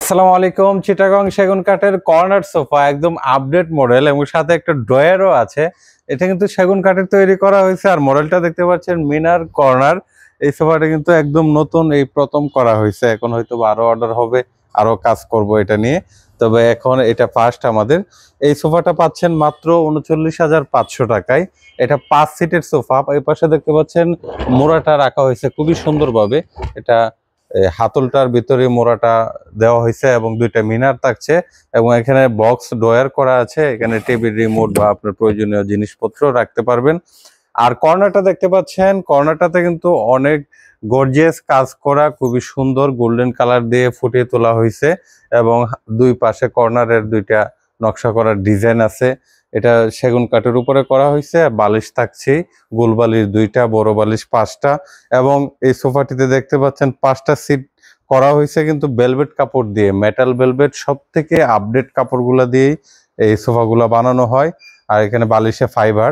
আসসালামু আলাইকুম। চিটাগং সেগুন কাঠের কর্নার সোফা একদম আপডেট মডেল এবং সাথে একটা ড্রয়ারও আছে। এটা কিন্তু সেগুন কাঠের তৈরি করা হয়েছে। আর মডেলটা দেখতে পাচ্ছেন মিনার কর্নার। এই সোফাটা কিন্তু একদম নতুন, এই প্রথম করা হয়েছে। এখন হয়তো আরো অর্ডার হবে, আরো কাজ করব এটা নিয়ে। তবে এখন এটা ফার্স্ট আমাদের। এই সোফাটা পাচ্ছেন মাত্র ৩৯,৫০০ টাকায়। এটা 5 সিটের সোফা। এই পাশে দেখতে পাচ্ছেন মোড়াটা রাখা হয়েছে খুবই সুন্দরভাবে। এটা হাতলটার ভিতরে মোড়াটা দেওয়া হয়েছে এবং দুইটা মিনার থাকছে এবং এখানে বক্স ড্রয়ার করা আছে। এখানে টেবিল রিমোট বা আপনার প্রয়োজনীয় জিনিসপত্র রাখতে পারবেন। আর কর্নারটা দেখতে পাচ্ছেন, কর্নারটাতে কিন্তু অনেক গর্জিয়াস কাজ করা, খুবই সুন্দর গোল্ডেন কালার দিয়ে ফুটিয়ে তোলা হয়েছে এবং দুই পাশে কর্নারের দুইটা নকশা করার ডিজাইন আছে। এটা সেগুন কাঠের উপরে করা হয়েছে। বালিশ থাকছে, গোল বালিশ 2টা, বড় বালিশ 5টা এবং এই সোফাটিতে দেখতে পাচ্ছেন 5টা সিট করা হয়েছে কিন্তু ভেলভেট কাপড় দিয়ে, মেটাল ভেলভেট, সব থেকে আপডেট কাপড়গুলা দিয়েই এই সোফাগুলা বানানো হয়। আর এখানে বালিশে ফাইবার,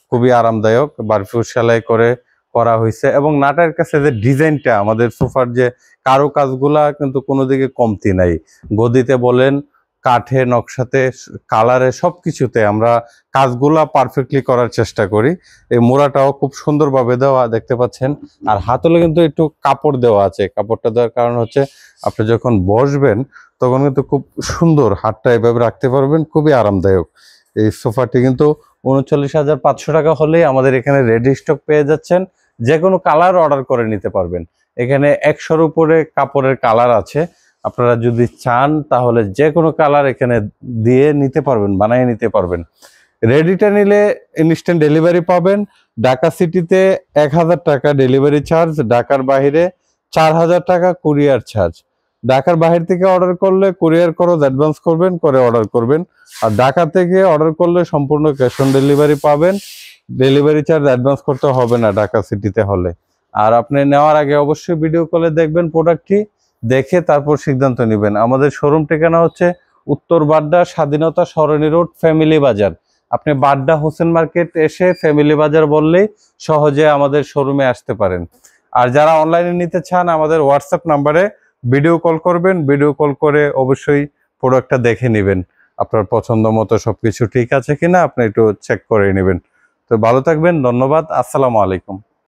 খুবই আরামদায়ক, বারফিউ সেলাই করে করা হয়েছে এবং নাটের কাছে যে ডিজাইনটা, আমাদের সোফার যে কারো কাজগুলা কিন্তু কোনো দিকে কমতি নাই। গদিতে বলেন, কাঠে, নকশাতে, কালারে, সবকিছুতে আমরা কাজগুলা পারফেক্টলি করার চেষ্টা করি। এই মোড়াটাও খুব সুন্দরভাবে দেওয়া দেখতে পাচ্ছেন। আর হাতলে কিন্তু একটু কাপড় দেওয়া আছে। কাপড়টা দেওয়ার কারণ হচ্ছে আপনি যখন বসবেন তখন কিন্তু খুব সুন্দর হাতটা এভাবে রাখতে পারবেন, খুবই আরামদায়ক। এই সোফাটি কিন্তু ৩৯,৫০০ টাকা হলেই আমাদের এখানে রেডি স্টক পেয়ে যাচ্ছেন। যে কোনো কালার অর্ডার করে নিতে পারবেন। এখানে 100-র উপরে কাপড়ের কালার আছে। আপনারা যদি চান তাহলে যে কোনো কালার এখানে দিয়ে নিতে পারবেন, বানিয়ে নিতে পারবেন। রেডিটা নিলে ইনস্ট্যান্ট ডেলিভারি পাবেন। ঢাকা সিটিতে ১,০০০ টাকা ডেলিভারি চার্জ, ঢাকার বাইরে ৪,০০০ টাকা কুরিয়ার চার্জ। ঢাকার বাহির থেকে অর্ডার করলে কুরিয়ার খরচ অ্যাডভান্স করবেন, করে অর্ডার করবেন। আর ঢাকা থেকে অর্ডার করলে সম্পূর্ণ ক্যাশ অন ডেলিভারি পাবেন। ডেলিভারি চার্জ অ্যাডভান্স করতে হবে না ঢাকা সিটিতে হলে। আর আপনি নেওয়ার আগে অবশ্যই ভিডিও কলে দেখবেন প্রোডাক্টটি, দেখে তারপর সিদ্ধান্ত নেবেন। আমাদের শোরুম ঠিকানা হচ্ছে উত্তর বাড্ডা, স্বাধীনতা সরণি রোড, ফ্যামিলি বাজার। আপনি বাড্ডা হোসেন মার্কেট এসে ফ্যামিলি বাজার বললেই সহজে আমাদের শোরুমে আসতে পারেন। আর যারা অনলাইনে নিতে চান আমাদের হোয়াটসঅ্যাপ নাম্বারে ভিডিও কল করবেন। ভিডিও কল করে অবশ্যই প্রোডাক্টটা দেখে নেবেন, আপনার পছন্দ মতো সবকিছু ঠিক আছে কিনা আপনি একটু চেক করে নেবেন। তো ভালো থাকবেন, ধন্যবাদ, আসসালামু আলাইকুম।